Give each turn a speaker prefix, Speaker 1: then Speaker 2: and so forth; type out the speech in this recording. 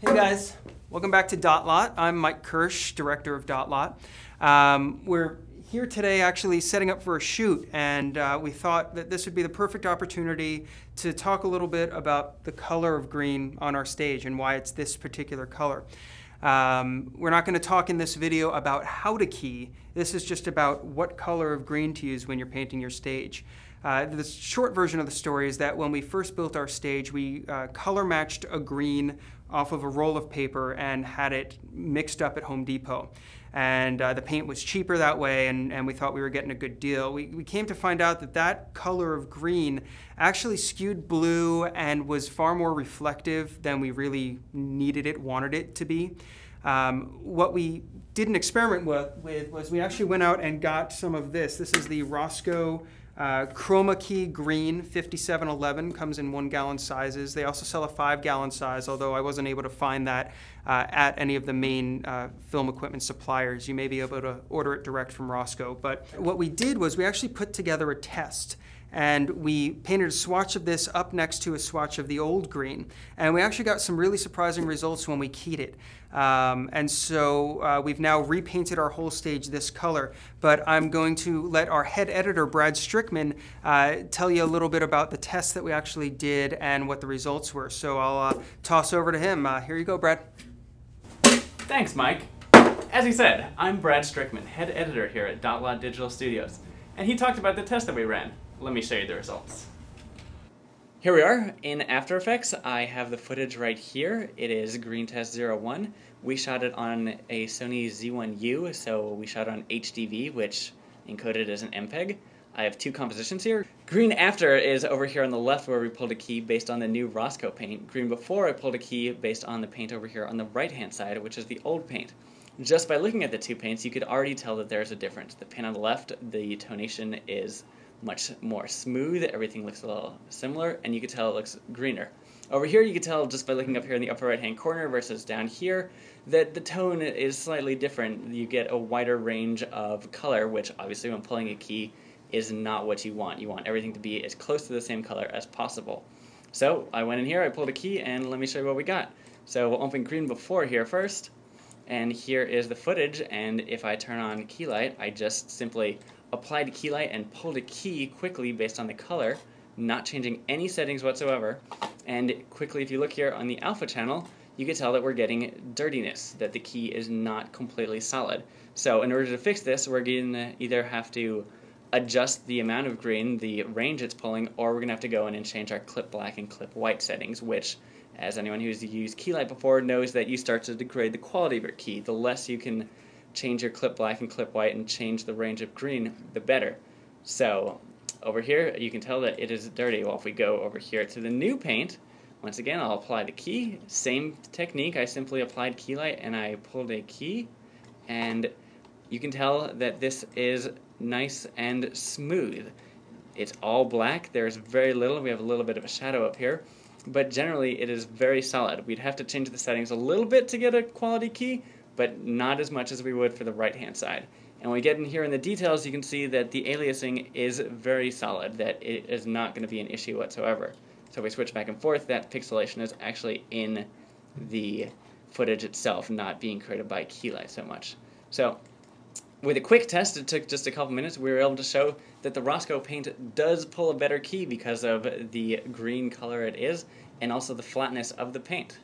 Speaker 1: Hey guys, welcome back to DotLot. I'm Mike Kirsch, director of DotLot. We're here today actually setting up for a shoot, and we thought that this would be the perfect opportunity to talk a little bit about the color of green on our stage and why it's this particular color. We're not going to talk in this video about how to key. This is just about what color of green to use when you're painting your stage. The short version of the story is that when we first built our stage, we color matched a green off of a roll of paper and had it mixed up at Home Depot. And the paint was cheaper that way, and we thought we were getting a good deal. We came to find out that that color of green actually skewed blue and was far more reflective than we really needed it, wanted it to be. What we did an experiment with was we actually went out and got some of this. This is the Roscoe Chroma Key Green 5711, comes in 1 gallon sizes. They also sell a 5 gallon size, although I wasn't able to find that at any of the main film equipment suppliers. You may be able to order it direct from Roscoe. But what we did was we actually put together a test. And we painted a swatch of this up next to a swatch of the old green. And we actually got some really surprising results when we keyed it. And so we've now repainted our whole stage this color. But I'm going to let our head editor, Brad Strickman, tell you a little bit about the test that we actually did and what the results were. So I'll toss over to him. Here you go, Brad.
Speaker 2: Thanks, Mike. As he said, I'm Brad Strickman, head editor here at DotLot Digital Studios. And he talked about the test that we ran. Let me show you the results. Here we are in After Effects. I have the footage right here. It is Green Test 01. We shot it on a Sony Z1U, so we shot on HDV, which encoded as an MPEG. I have 2 compositions here. Green After is over here on the left where we pulled a key based on the new Roscoe paint. Green Before, I pulled a key based on the paint over here on the right-hand side, which is the old paint. Just by looking at the 2 paints, you could already tell that there's a difference. The paint on the left, the tonation is much more smooth, everything looks a little similar, and you can tell it looks greener. Over here you can tell just by looking up here in the upper right hand corner versus down here that the tone is slightly different. You get a wider range of color, which obviously when pulling a key is not what you want. You want everything to be as close to the same color as possible. So I went in here, I pulled a key, and let me show you what we got. So we'll open Green Before here first, and here is the footage, and if I turn on key light, I just simply applied key light and pulled a key quickly based on the color, not changing any settings whatsoever. And quickly, if you look here on the alpha channel, you can tell that we're getting dirtiness, that the key is not completely solid. So in order to fix this, we're going to either have to adjust the amount of green, the range it's pulling, or we're going to have to go in and change our clip black and clip white settings, which, as anyone who's used key light before knows, that you start to degrade the quality of your key. The less you can change your clip black and clip white and change the range of green, the better. So over here you can tell that it is dirty. Well, if we go over here to the new paint, once again I'll apply the key, same technique. I simply applied key light and I pulled a key, and you can tell that this is nice and smooth. It's all black, there's very little, we have a little bit of a shadow up here, but generally it is very solid. We'd have to change the settings a little bit to get a quality key, but not as much as we would for the right-hand side. And when we get in here in the details, you can see that the aliasing is very solid, that it is not going to be an issue whatsoever. So if we switch back and forth, that pixelation is actually in the footage itself, not being created by key light so much. So with a quick test, it took just a couple minutes, we were able to show that the Roscoe paint does pull a better key because of the green color it is, and also the flatness of the paint.